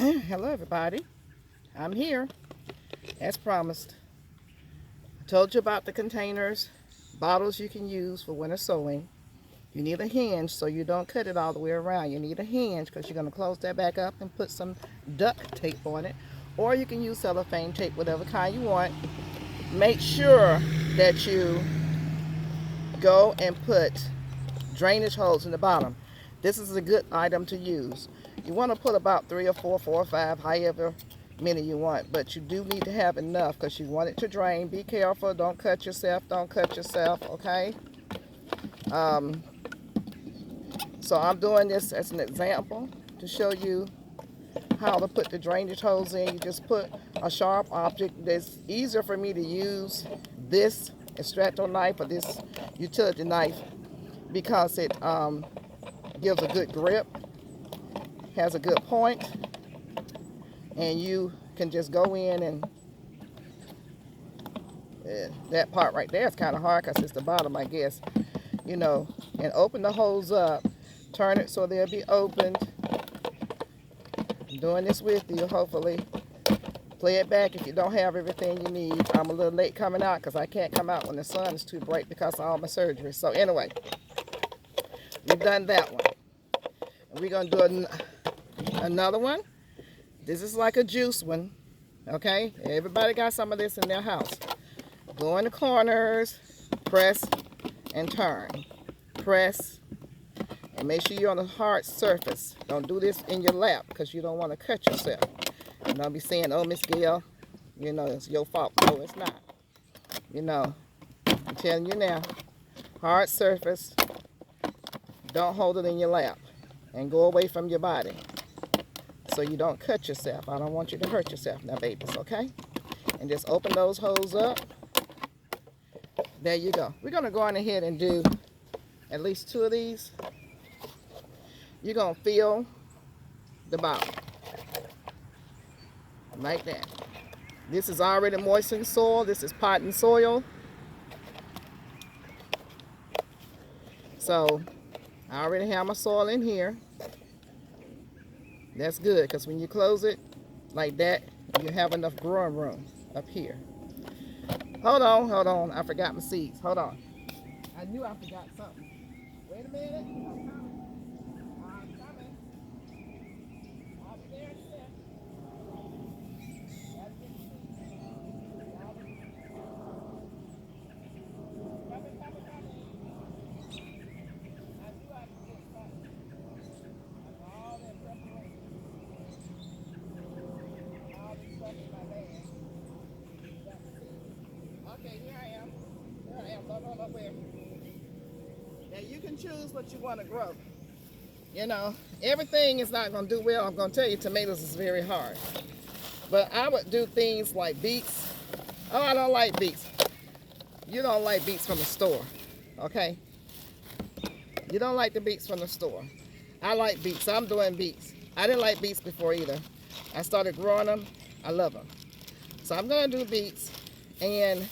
Hello everybody, I'm here as promised. I told you about the containers, bottles you can use for winter sowing. You need a hinge so you don't cut it all the way around. You need a hinge because you're going to close that back up and put some duct tape on it, or you can use cellophane tape, whatever kind you want. Make sure that you go and put drainage holes in the bottom. This is a good item to use. You want to put about 3 or 4, 4 or 5, however many you want, but you do need to have enough because you want it to drain. Be careful, don't cut yourself, okay? So I'm doing this as an example to show you how to put the drainage holes in. You just put a sharp object. It's easier for me to use this extractor knife or this utility knife because it gives a good grip, has a good point, and you can just go in and that part right there is kind of hard because it's the bottom, I guess, you know, and open the holes up, turn it so they'll be opened. I'm doing this with you, hopefully. Play it back if you don't have everything you need. I'm a little late coming out because I can't come out when the sun is too bright because of all my surgery. So anyway, we've done that one. And we're going to do another one. This is like a juice one, okay? Everybody got some of this in their house. Go in the corners, press and turn. Press, and make sure you're on a hard surface. Don't do this in your lap because you don't want to cut yourself. And don't be saying, oh, Miss Gail, you know, it's your fault. No, it's not. You know, I'm telling you now, hard surface. Don't hold it in your lap and go away from your body so you don't cut yourself. I don't want you to hurt yourself now, babies, okay? And just open those holes up. There you go. We're going to go on ahead and do at least 2 of these. You're going to fill the bottom like that. This is already moistened soil. This is potting soil. So I already have my soil in here. That's good because when you close it like that, you have enough growing room up here. Hold on. I forgot my seeds. Hold on. I knew I forgot something. Wait a minute. I'm coming. I'll be there in a sec. Okay, here I am. Look where. Now you can choose what you want to grow. You know, everything is not going to do well. I'm going to tell you, tomatoes is very hard. But I would do things like beets. Oh, I don't like beets. You don't like beets from the store, okay? You don't like the beets from the store. I like beets. I'm doing beets. I didn't like beets before either. I started growing them. I love them. So I'm going to do beets. And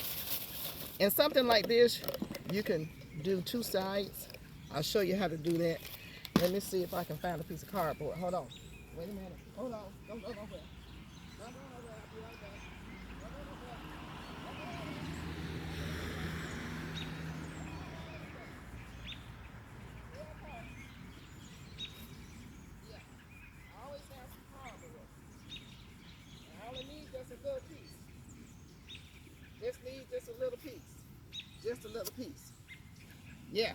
in something like this, you can do 2 sides. I'll show you how to do that. Let me see if I can find a piece of cardboard. Hold on. Wait a minute. Hold on. Don't go nowhere. Don't go nowhere. I'll be right back. Don't go nowhere. Yeah. I always have some cardboard. And I only need just a little piece. This needs just a little piece. Just a little piece. Yeah.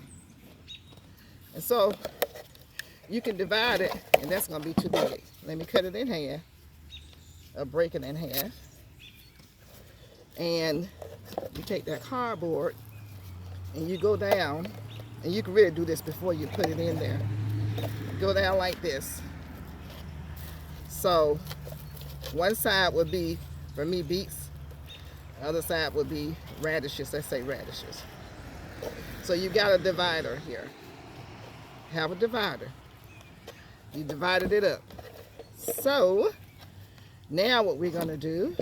And so you can divide it, and that's going to be too big. Let me cut it in half, or break it in half. And you take that cardboard, and you go down, and you can really do this before you put it in there. Go down like this. So one side would be, for me, beets. The other side would be radishes. Let's say radishes. So you got a divider here. Have a divider. You divided it up. So now what we're going to do,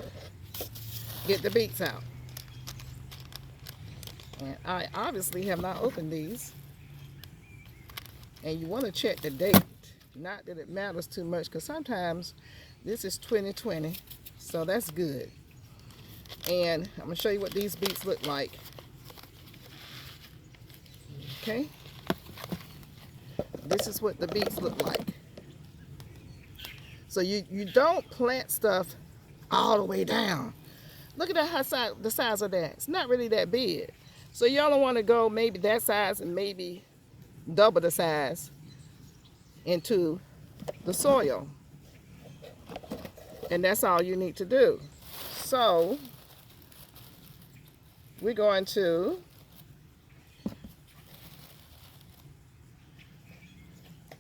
get the beets out. And I obviously have not opened these. And you want to check the date. Not that it matters too much, because sometimes This is 2020, so that's good. And I'm gonna show you what these beets look like. Okay, this is what the beets look like. So you don't plant stuff all the way down. Look at that, how the size of that. It's not really that big. So y'all don't want to go maybe that size and maybe double the size into the soil. And that's all you need to do. So we're going to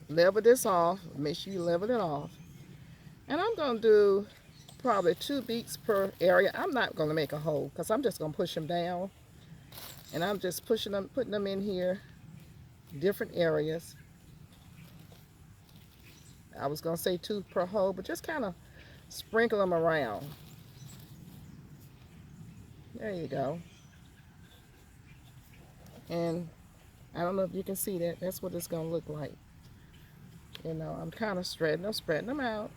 level this off. Make sure you level it off. And I'm going to do probably 2 beets per area. I'm not going to make a hole because I'm just going to push them down. And I'm just pushing them, putting them in here, different areas. I was going to say 2 per hole, but just kind of sprinkle them around. There you go. And I don't know if you can see that. That's what it's going to look like. You know, I'm kind of spreading them out.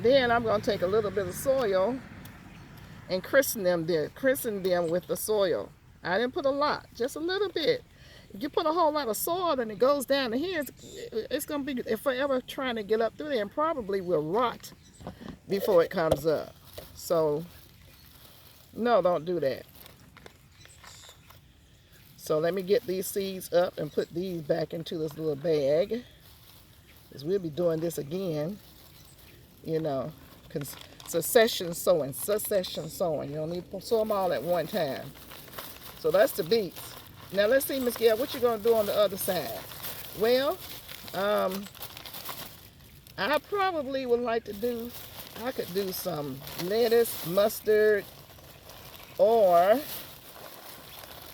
Then I'm going to take a little bit of soil and christen them with the soil. I didn't put a lot, just a little bit. If you put a whole lot of soil and it goes down to here, it's going to be forever trying to get up through there and probably will rot before it comes up. So, no, don't do that. So let me get these seeds up and put these back into this little bag, because we'll be doing this again, you know, succession sowing. You don't need to sow them all at one time. So that's the beets. Now let's see, Miss Gail, what you gonna do on the other side? Well, I probably would like to do, I could do some lettuce, mustard, or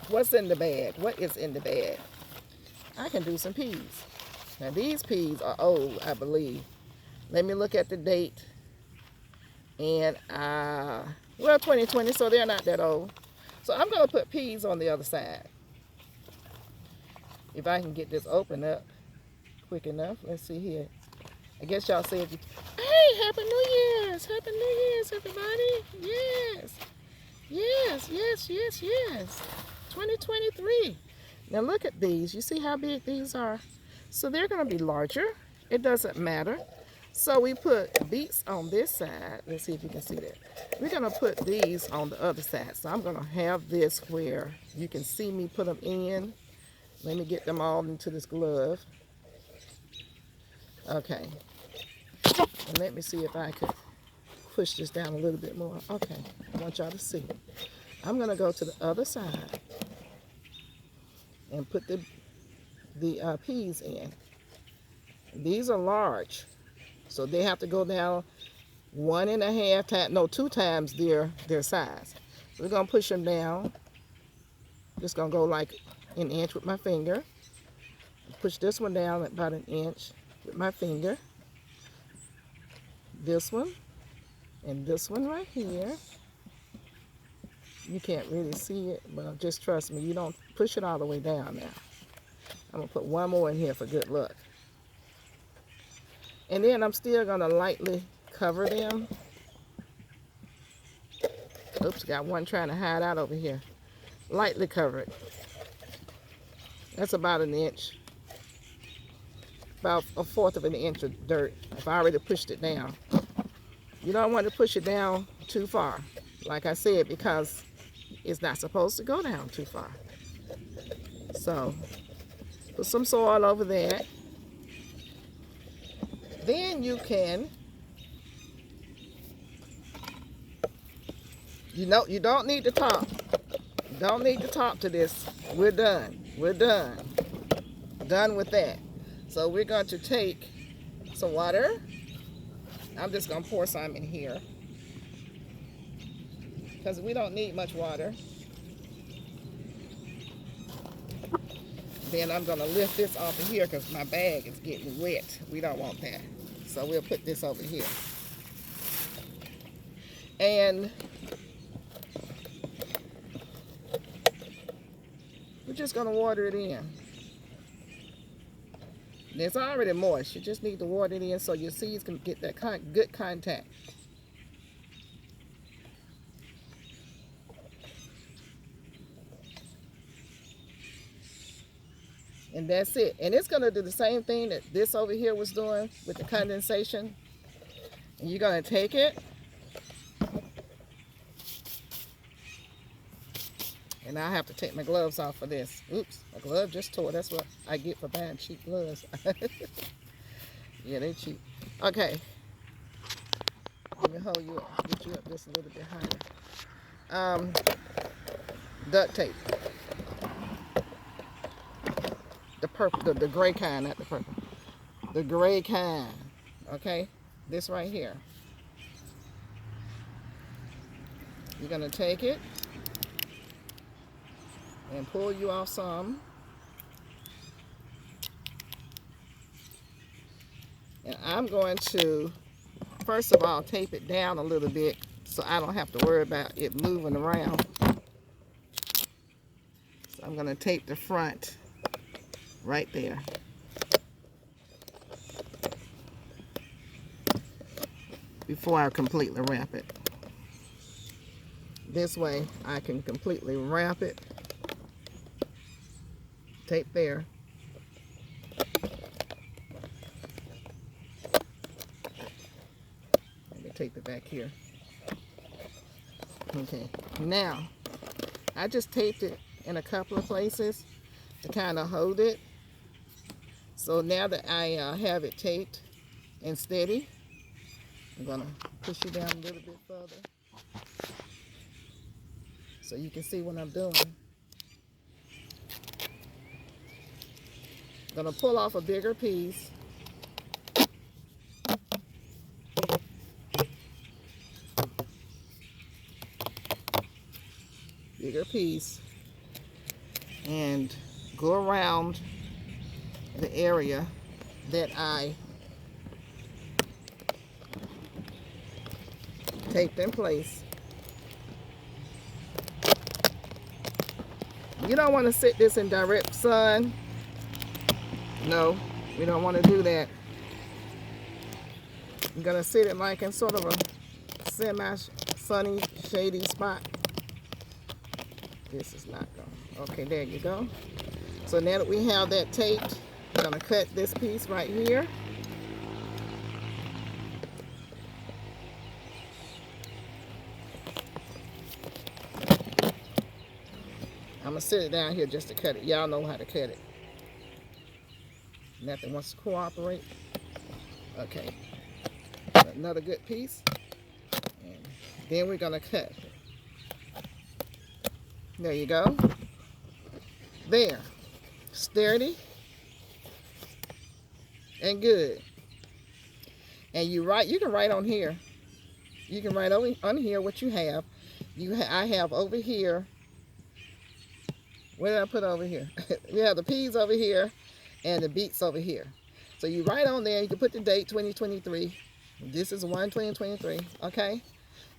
what's in the bag? What is in the bag? I can do some peas. Now these peas are old, I believe. Let me look at the date. And, well, 2020, so they're not that old. So I'm going to put peas on the other side. If I can get this open up quick enough. Let's see here. I guess y'all said, hey, Happy New Year's. Happy New Year's, everybody. Yes. Yes, yes, yes, yes. 2023. Now look at these. You see how big these are? So they're going to be larger. It doesn't matter. So we put beets on this side. Let's see if you can see that. We're going to put these on the other side. So I'm going to have this where you can see me put them in. Let me get them all into this glove. Okay. And let me see if I could push this down a little bit more. Okay. I want y'all to see. I'm going to go to the other side and put the peas in. These are large. So they have to go down 1.5 times, no, 2 times their size. So we're going to push them down. Just going to go like an inch with my finger. Push this one down about an inch with my finger. This one and this one right here. You can't really see it, but just trust me, you don't push it all the way down now. I'm going to put one more in here for good luck. And then I'm still going to lightly cover them. Oops, got one trying to hide out over here. Lightly cover it. That's about an inch. About 1/4 of an inch of dirt. If I already pushed it down. You don't want to push it down too far. Like I said, because it's not supposed to go down too far. So, put some soil over there. Then you can, you don't need the top. Don't need the top to this. We're done. We're done. Done with that. So we're going to take some water. I'm just going to pour some in here, because we don't need much water. Then I'm going to lift this off of here because my bag is getting wet. We don't want that. So we'll put this over here. And we're just going to water it in. It's already moist. You just need to water it in so your seeds can get that good contact. And that's it. And it's going to do the same thing that this over here was doing with the condensation. And you're going to take it. And I have to take my gloves off for this. Oops, my glove just tore. That's what I get for buying cheap gloves. Yeah, they cheap. Okay. Let me hold you up, get you up just a little bit higher. Duct tape. The purple, the gray kind, not the purple. The gray kind, okay? This right here. You're gonna take it and pull you off some. And I'm going to, first of all, tape it down a little bit so I don't have to worry about it moving around. So I'm gonna tape the front right there. Before I completely wrap it. This way I can completely wrap it. Tape there. Let me tape it back here. Okay, now I just taped it in a couple of places to kind of hold it. So now that I have it taped and steady, I'm gonna push you down a little bit further so you can see what I'm doing. I'm gonna pull off a bigger piece. Bigger piece. And go around the area that I taped in place. You don't want to sit this in direct sun. No, we don't want to do that. I'm going to sit it like in sort of a semi-sunny, shady spot. This is not going. Okay, there you go. So now that we have that taped, I'm going to cut this piece right here. I'm going to sit it down here just to cut it. Y'all know how to cut it. Nothing wants to cooperate. Okay. Another good piece. And then we're going to cut. There you go. There. Sturdy and good. And you can write on here. You can write on here what you have. I have over here. What did I put over here? We have the peas over here and the beets over here. So you write on there, you can put the date 2023. This is 1/20/23, okay?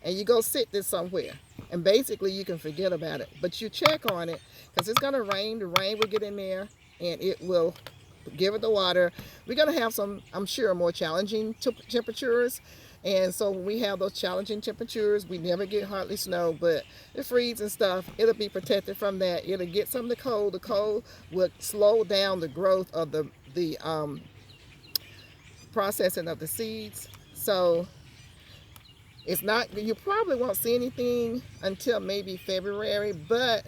And you go sit this somewhere. And basically you can forget about it. But you check on it because it's going to rain. The rain will get in there and it will give it the water. We're going to have some, I'm sure, more challenging temperatures. And so when we have those challenging temperatures, we never get hardly snow, but the freeze and stuff, it'll be protected from that. It'll get some of the cold. The cold will slow down the growth of the processing of the seeds. So it's not, you probably won't see anything until maybe February, but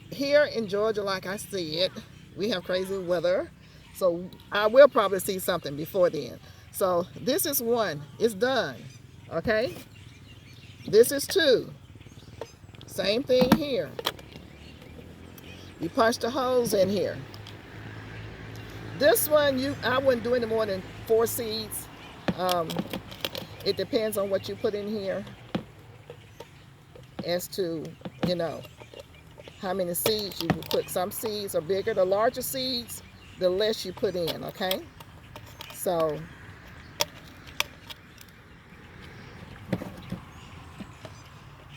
here in Georgia, like I said, we have crazy weather. So I will probably see something before then. So this is one, it's done, okay? This is two, same thing here. You punch the holes in here. This one, I wouldn't do any more than 4 seeds. It depends on what you put in here as to, you know, how many seeds you put. Some seeds are bigger. The larger seeds, the less you put in, okay? So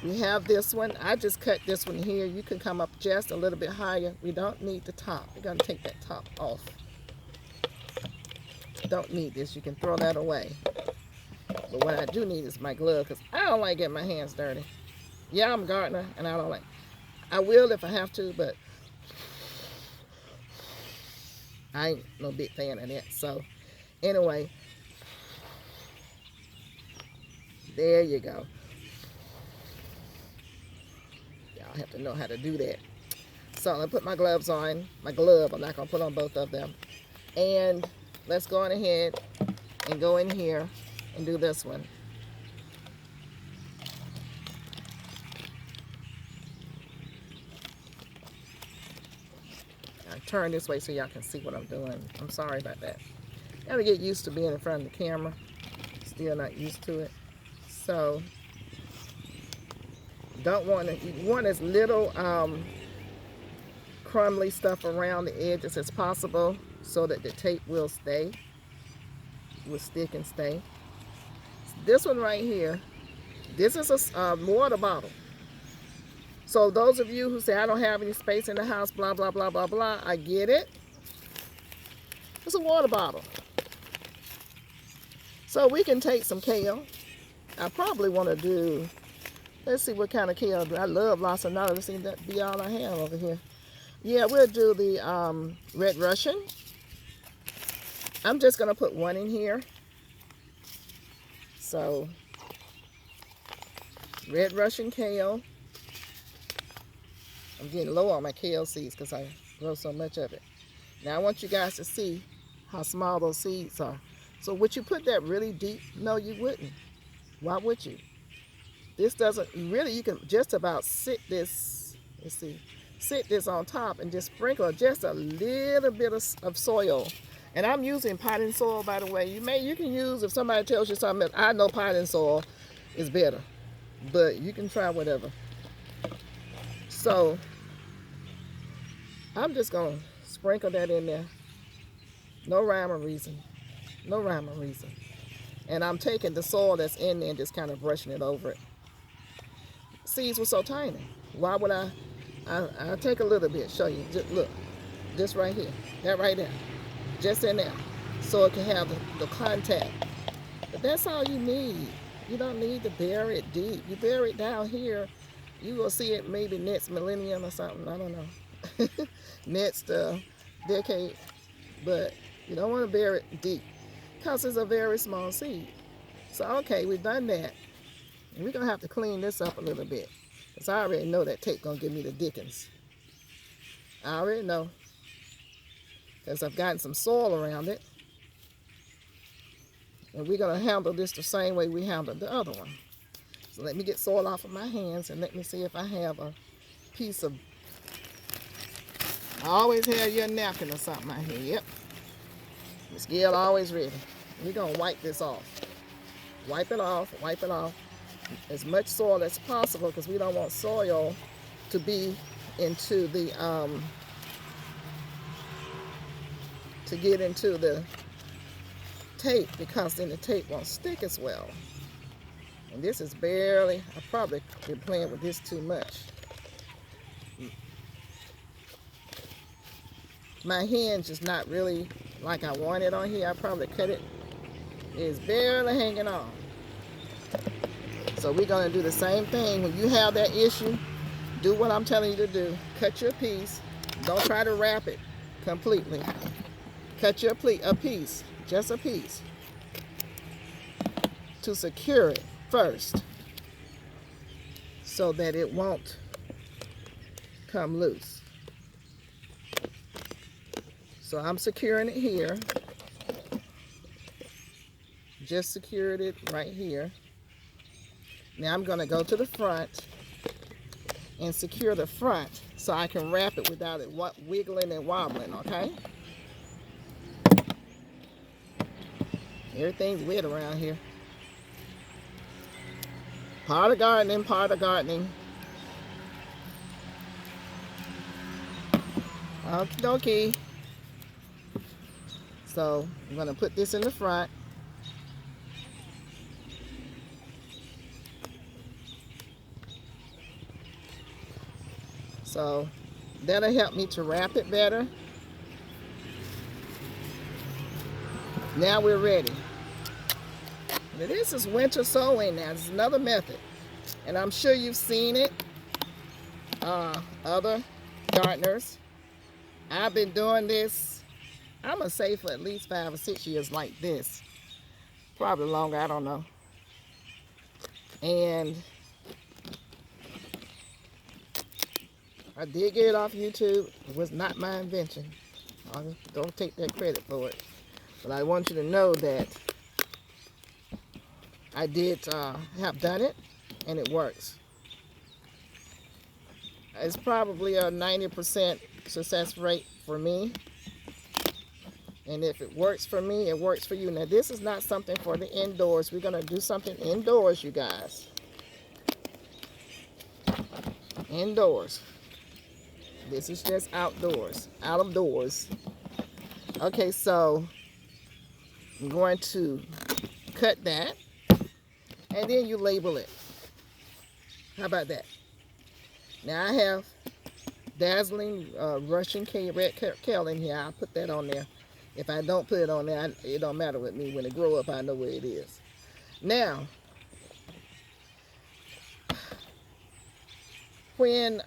we have this one. I just cut this one here. You can come up just a little bit higher. We don't need the top. We're going to take that top off. don't need this. You can throw that away. But what I do need is my glove because I don't like getting my hands dirty. Yeah, I'm a gardener and I don't like. I will if I have to, but I ain't no big fan of that. So anyway, there you go. Y'all have to know how to do that. So I'm gonna put my gloves on. My glove, I'm not gonna put on both of them. And let's go on ahead and go in here and do this one. I turn this way so y'all can see what I'm doing. I'm sorry about that. Gotta get used to being in front of the camera. Still not used to it. So don't want to, you want as little crumbly stuff around the edges as possible so that the tape will stay, will stick and stay. This one right here, this is a water bottle. So those of you who say, I don't have any space in the house, blah, blah, blah, blah, blah, I get it. It's a water bottle. So we can take some kale. I probably want to do, let's see what kind of kale. I love lacinato. This seems to be all I have over here. Yeah, we'll do the red Russian. I'm just going to put one in here. So, red Russian kale. I'm getting low on my kale seeds because I grow so much of it. Now I want you guys to see how small those seeds are. So would you put that really deep? No, you wouldn't. Why would you? This doesn't, really, you can just about sit this, let's see, sit this on top and just sprinkle just a little bit of soil. And I'm using potting soil, by the way. You can use, if somebody tells you something, I know potting soil is better, but you can try whatever. So I'm just gonna sprinkle that in there. No rhyme or reason. No rhyme or reason. And I'm taking the soil that's in there and just kind of brushing it over it. Seeds were so tiny. Why would I'll take a little bit, show you. Just look, just right here, that right there, just in there, so it can have the contact. But that's all you need. You don't need to bury it deep. You bury it down here, you will see it maybe next millennium or something. I don't know. Next decade. But you don't want to bury it deep because it's a very small seed. So okay, we've done that. And we're going to have to clean this up a little bit because I already know that tape going to give me the dickens. I already know because I've gotten some soil around it. And we're going to handle this the same way we handled the other one. So let me get soil off of my hands and let me see if I have a piece of, I always have your napkin or something out here. Yep. Miss Gail always ready. We're going to wipe this off. Wipe it off, wipe it off. As much soil as possible because we don't want soil to be into the, to get into the tape because then the tape won't stick as well. And this is barely, I probably been playing with this too much. My hinge is not really like I want it on here. I probably cut it. It's barely hanging on. So we're going to do the same thing. When you have that issue, do what I'm telling you to do. Cut your piece. Don't try to wrap it completely. Cut your piece, just a piece, to secure it first so that it won't come loose. So I'm securing it here. Just secured it right here. Now I'm going to go to the front and secure the front so I can wrap it without it wiggling and wobbling, okay? Everything's wet around here. Part of gardening, part of gardening. Okie dokie. So I'm going to put this in the front. So that'll help me to wrap it better. Now we're ready. Now this is winter sowing. Now this is another method, and I'm sure you've seen it. Other gardeners. I've been doing this, I'm gonna say, for at least 5 or 6 years like this. Probably longer, I don't know. And I did get it off YouTube. It was not my invention. I don't take that credit for it. But I want you to know that I did have done it, and it works. It's probably a 90% success rate for me. And if it works for me, it works for you. Now, this is not something for the indoors. We're going to do something indoors, you guys. Indoors. This is just outdoors. Out of doors. Okay, so I'm going to cut that. And then you label it. How about that? Now, I have dazzling Russian red kale in here. I'll put that on there. If I don't put it on there, it don't matter with me. When it grow up, I know where it is. Now, when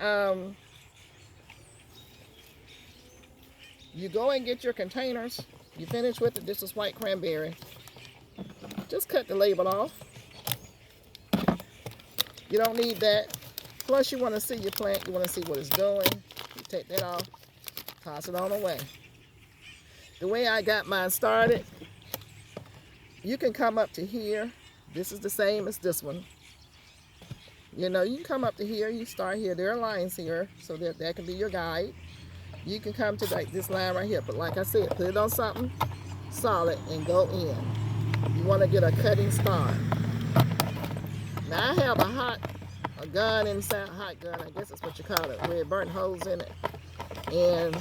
you go and get your containers, you finish with it. This is white cranberry. Just cut the label off. You don't need that. Plus, you want to see your plant. You want to see what it's doing. You take that off. Toss it on away. The way I got mine started, you can come up to here. This is the same as this one. You know, you can come up to here. You start here. There are lines here, so that can be your guide. You can come to like this line right here. But like I said, put it on something solid and go in. You want to get a cutting start. Now, I have a gun inside, hot gun, I guess that's what you call it, where it burnt holes in it. And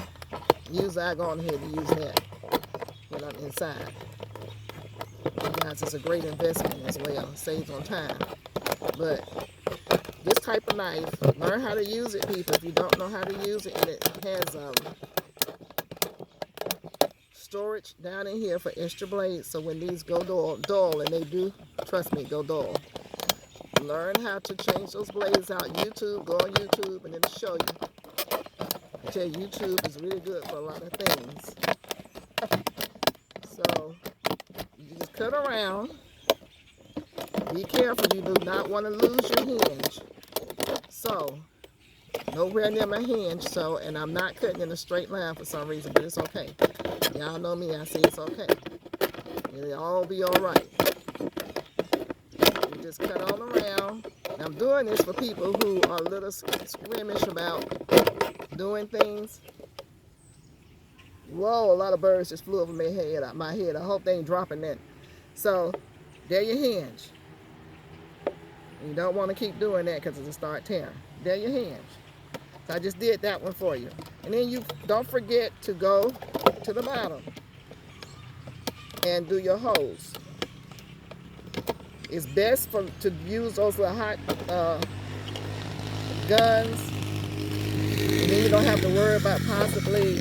usually I go on ahead and use that when I'm inside. Guys, it's a great investment as well. It saves on time. But this type of knife, learn how to use it, people. If you don't know how to use it, and it has storage down in here for extra blades. So when these go dull, and they do, trust me, go dull. Learn how to change those blades out. YouTube, go on YouTube, and it'll show you. I tell you, YouTube is really good for a lot of things. So, you just cut around. Be careful, you do not want to lose your hinge. So, nowhere near my hinge, so, and I'm not cutting in a straight line for some reason, but it's okay. Y'all know me, I say it's okay. It'll all be alright. You just cut on around. And I'm doing this for people who are a little squeamish about doing things. Whoa, a lot of birds just flew over my head. I hope they ain't dropping that. So, there your hinge. You don't want to keep doing that because it'll start tearing. There your hinge. So I just did that one for you. And then you don't forget to go to the bottom and do your holes. It's best to use those little hot guns. And then you don't have to worry about possibly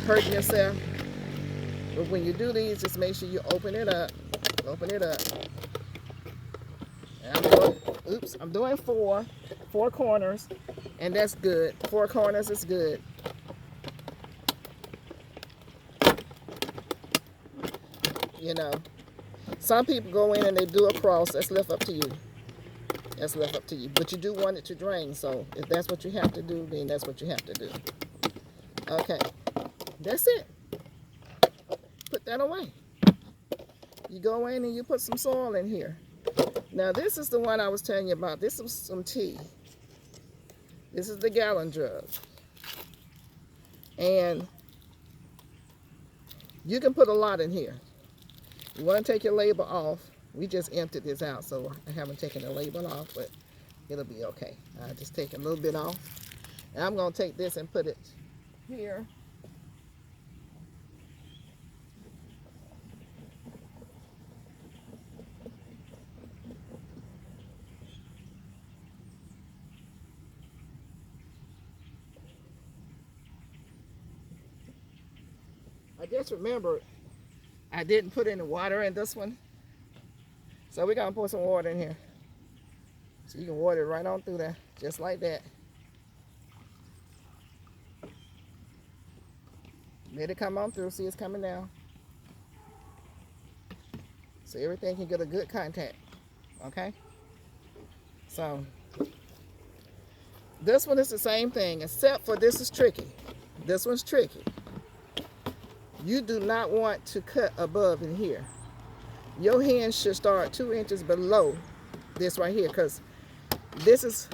hurting yourself. But when you do these, just make sure you open it up. Open it up. And I'm doing four corners, and that's good. 4 corners is good. You know, some people go in and they do a cross. That's left up to you. That's left up to you. But you do want it to drain, so if that's what you have to do, then that's what you have to do. Okay, that's it. Put that away. You go in and you put some soil in here. Now, this is the one I was telling you about. This is some tea. This is the gallon jug. And you can put a lot in here. You want to take your label off. We just emptied this out, so I haven't taken the label off, but it'll be okay. I just take a little bit off. And I'm going to take this and put it here. I just remembered I didn't put any water in this one. So we're going to pour some water in here. So you can water it right on through there, just like that. Let it come on through. See, it's coming down. So everything can get a good contact. Okay? So this one is the same thing, except for this is tricky. This one's tricky. You do not want to cut above in here. Your hand should start 2 inches below this right here, because this is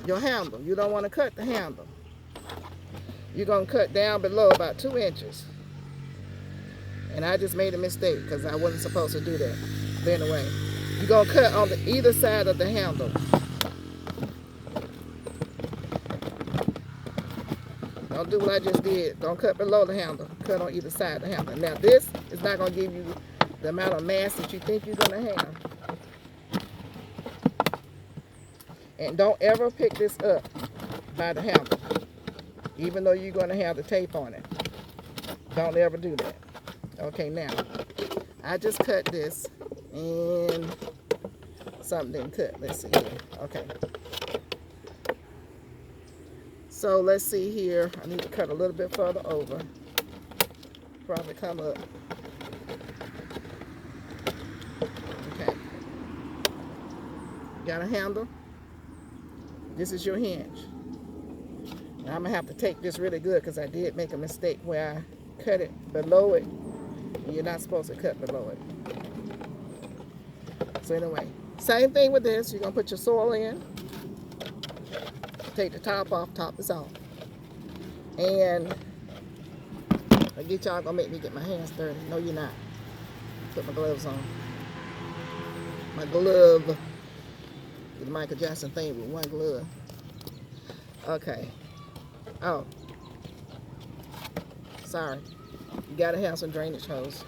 your handle. You don't want to cut the handle. You're going to cut down below about 2 inches. And I just made a mistake because I wasn't supposed to do that. But anyway, you're going to cut on either side of the handle. Don't do what I just did. Don't cut below the handle. Cut on either side of the handle. Now this is not going to give you the amount of mass that you think you're going to have. And don't ever pick this up by the handle, even though you're going to have the tape on it. Don't ever do that. Okay, now, I just cut this and something didn't cut. Let's see here. Okay. So let's see here. I need to cut a little bit further over. Probably come up. Okay. Got a handle. This is your hinge. Now I'm going to have to take this really good because I did make a mistake where I cut it below it. You're not supposed to cut below it. So anyway, same thing with this. You're going to put your soil in. Take the top off. Top is off. And I get y'all going to make me get my hands dirty. No, you're not. Put my gloves on. My glove. The Michael Jackson thing with one glove. Okay. Oh. Sorry. You gotta have some drainage hose.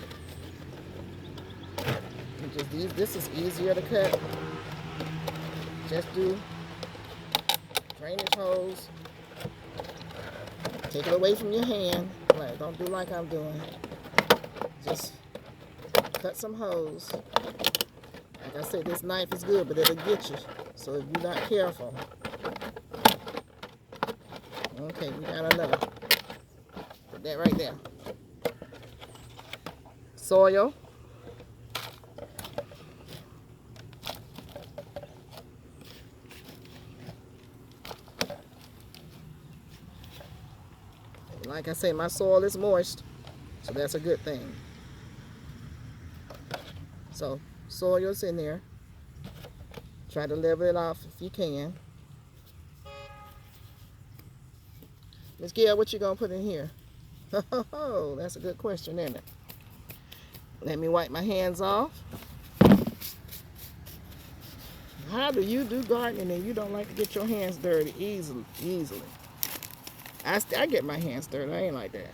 This is easier to cut. Just do drainage hose. Take it away from your hand. Like, don't do like I'm doing. Just cut some hose. Like I said, this knife is good, but it'll get you. So if you're not careful. Okay, we got another. Put that right there. Soil. Like I say, my soil is moist, so that's a good thing. So soil's in there. Try to level it off if you can. Miss Gail, what you gonna put in here? Oh, that's a good question, isn't it? Let me wipe my hands off. How do you do gardening and you don't like to get your hands dirty easily? I get my hands dirty. I ain't like that.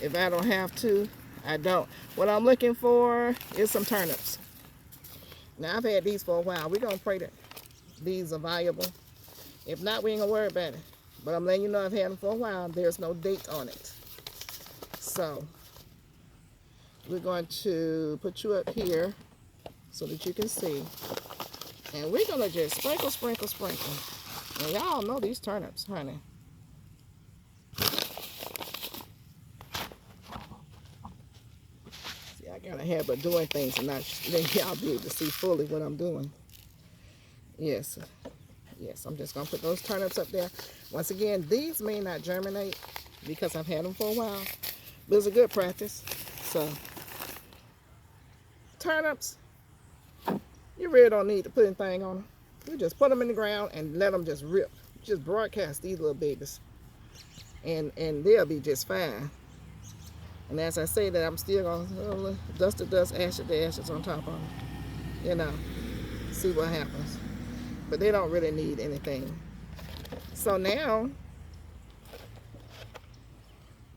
If I don't have to, I don't. What I'm looking for is some turnips. Now, I've had these for a while. We're going to pray that these are viable. If not, we ain't going to worry about it. But I'm letting you know I've had them for a while. There's no date on it. So we're going to put you up here so that you can see. And we're going to just sprinkle, sprinkle, sprinkle. And y'all know these turnips, honey. See, I got a habit of doing things and not letting y'all be able to see fully what I'm doing. Yes. Yes, I'm just going to put those turnips up there. Once again, these may not germinate because I've had them for a while. But it's a good practice. So, turnips, you really don't need to put anything on them. You just put them in the ground and let them just rip. Just broadcast these little babies. And they'll be just fine. And as I say that, I'm still going to dust to dust, ashes to ashes on top of them. You know, see what happens. But they don't really need anything. So now,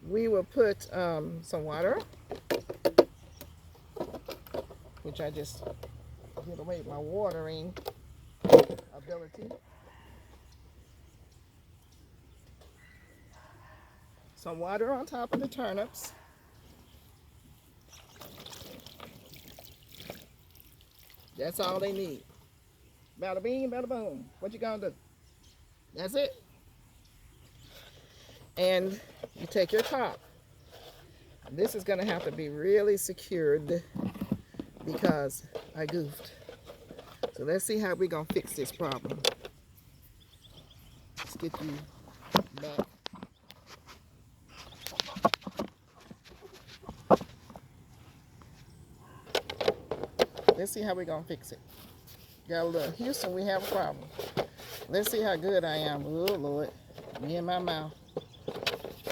we will put some water, which I just get away with my watering ability. Some water on top of the turnips. That's all they need. Bada bing, bada boom. What you gonna do? That's it. And you take your top. This is gonna have to be really secured because I goofed. So let's see how we're gonna fix this problem. Let's get you back. Let's see how we're gonna fix it. Got a little Houston, we have a problem. Let's see how good I am. Oh Lord, me and my mouth.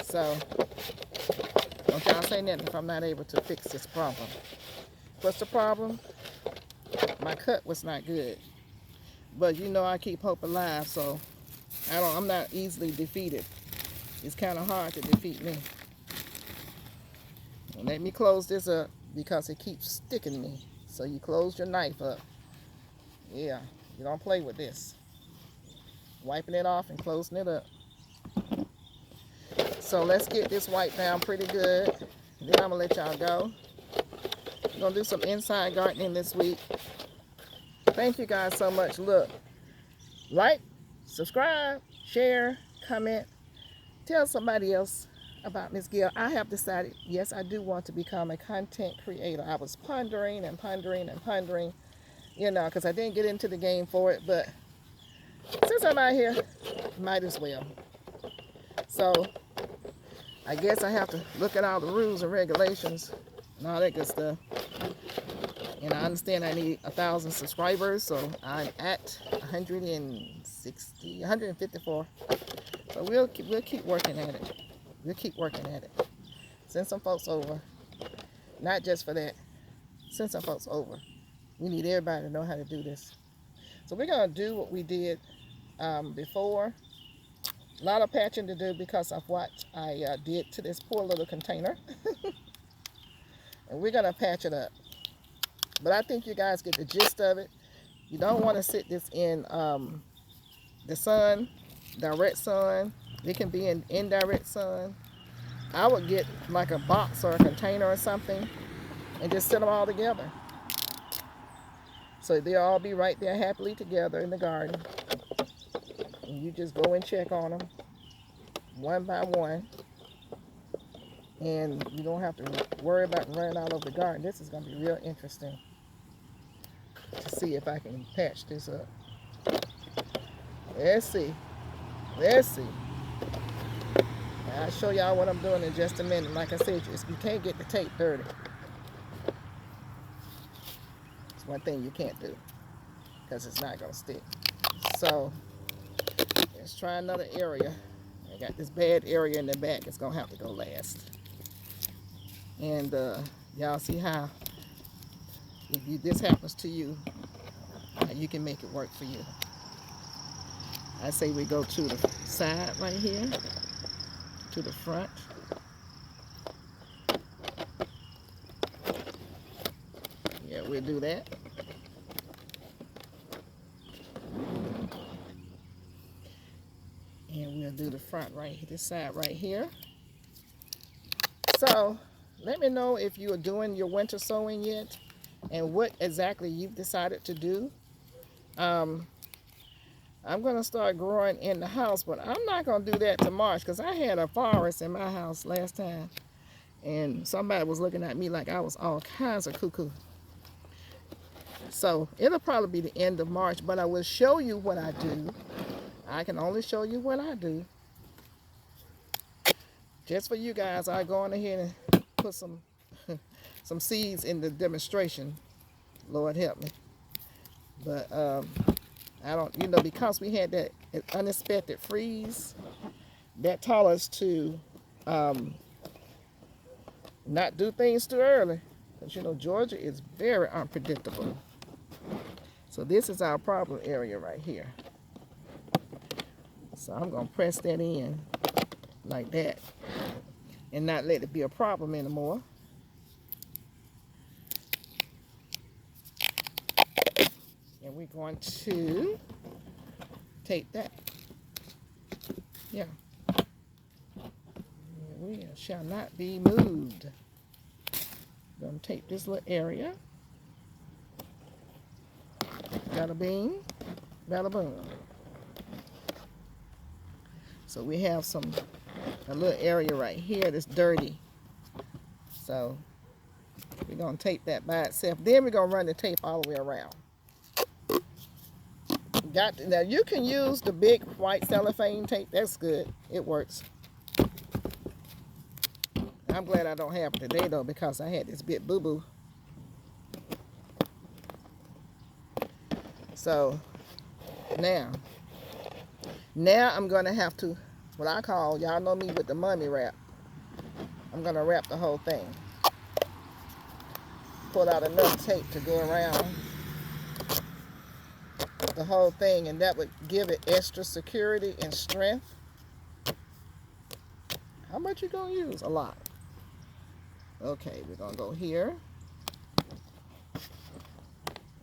So don't y'all say nothing if I'm not able to fix this problem. What's the problem? My cut was not good. But you know I keep hope alive, so I'm not easily defeated. It's kind of hard to defeat me. Let me close this up because it keeps sticking me. So you close your knife up. Yeah, you don't play with this. Wiping it off and closing it up. So let's get this wiped down pretty good. Then I'm gonna let y'all go. I'm gonna do some inside gardening this week. Thank you guys so much. Look, like, subscribe, share, comment, tell somebody else about Miss Gail. I have decided, yes, I do want to become a content creator. I was pondering and pondering and pondering, you know, because I didn't get into the game for it, but since I'm out here, might as well. So I guess I have to look at all the rules and regulations and all that good stuff. And I understand I need 1,000 subscribers, so I'm at 154. So we'll keep working at it. We'll keep working at it. Send some folks over. Not just for that. Send some folks over. We need everybody to know how to do this. So we're going to do what we did before. A lot of patching to do because of what I did to this poor little container. And we're going to patch it up. But I think you guys get the gist of it. You don't want to sit this in the sun, direct sun. It can be in indirect sun. I would get like a box or a container or something and just set them all together. So they'll all be right there happily together in the garden. And you just go and check on them one by one. And you don't have to worry about running all over the garden. This is going to be real interesting to see if I can patch this up. Let's see. Let's see. I'll show y'all what I'm doing in just a minute. Like I said, you can't get the tape dirty. It's one thing you can't do because it's not going to stick. So let's try another area. I got this bad area in the back. It's going to have to go last. And y'all see how if this happens to you, you can make it work for you. I say we go to the side right here, to the front. Yeah, we'll do that. And we'll do the front right here, this side right here. So let me know if you are doing your winter sowing yet and what exactly you've decided to do. I'm going to start growing in the house, but I'm not going to do that till March because I had a forest in my house last time. And somebody was looking at me like I was all kinds of cuckoo. So it'll probably be the end of March, but I will show you what I do. I can only show you what I do. Just for you guys, I go on ahead and put some seeds in the demonstration. Lord help me. But I don't, you know, because we had that unexpected freeze, that taught us to not do things too early. Because, you know, Georgia is very unpredictable. So this is our problem area right here. So I'm going to press that in like that and not let it be a problem anymore. And we're going to take that. Yeah. area shall not be moved. I'm going to take this little area. Bada bing, bada boom. So we have a little area right here that's dirty. So we're going to tape that by itself. Then we're going to run the tape all the way around. Now you can use the big white cellophane tape. That's good. It works. I'm glad I don't have it today though, because I had this big boo-boo. So now I'm going to have to, what I call, y'all know me with the mummy wrap. I'm going to wrap the whole thing. Pull out enough tape to go around the whole thing, and that would give it extra security and strength. How much you gonna use? A lot. Okay, we're gonna go here.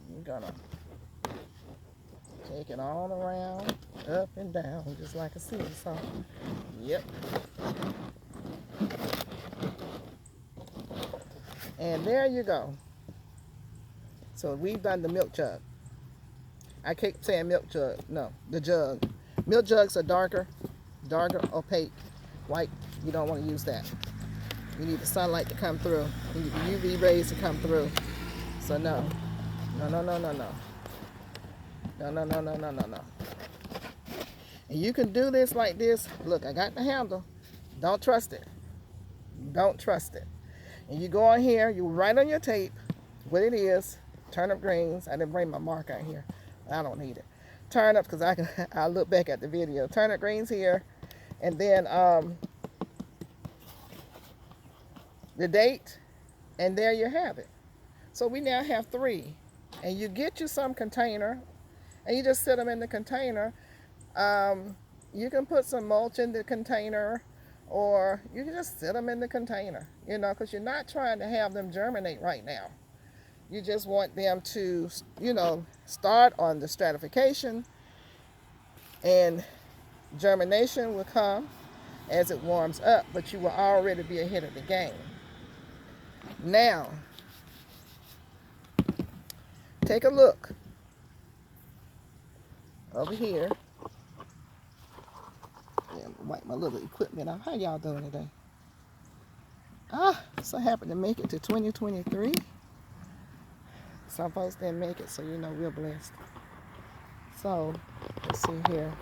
We're gonna take it all around, up and down, just like a seesaw. Yep. And there you go. So we've done the milk jug. I keep saying milk jug. No, the jug. Milk jugs are darker, opaque, white. You don't want to use that. You need the sunlight to come through. You need the UV rays to come through. So no. No, no, no, no, no. No, no, no, no, no, no, no. And you can do this like this. Look, I got the handle. Don't trust it. Don't trust it. And you go on here, you write on your tape what it is. Turnip greens. I didn't bring my marker out here. I don't need it. Turnips, because I'll look back at the video. Turnip greens here. And then the date. And there you have it. So we now have 3. And you get you some container. And you just sit them in the container. You can put some mulch in the container. Or you can just sit them in the container. You know, because you're not trying to have them germinate right now. You just want them to, you know, start on the stratification, and germination will come as it warms up, but you will already be ahead of the game. Now, take a look over here. Yeah, wipe my little equipment off. How y'all doing today? So happy to make it to 2023. Some folks didn't make it, so you know we're blessed. So, let's see here.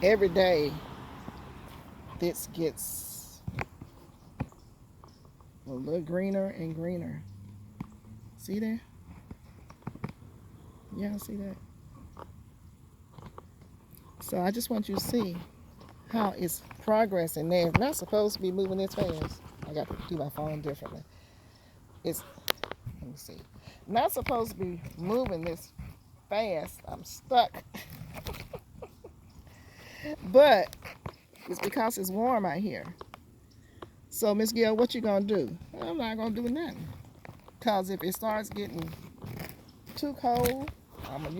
Every day, this gets a little greener and greener. See that? Y'all see that? So I just want you to see how it's progressing. Now, it's not supposed to be moving this fast. I got to do my phone differently. Let me see. Not supposed to be moving this fast. I'm stuck. But it's because it's warm out here. So, Miss Gail, what you gonna do? I'm not gonna do nothing. Because if it starts getting too cold, I'm gonna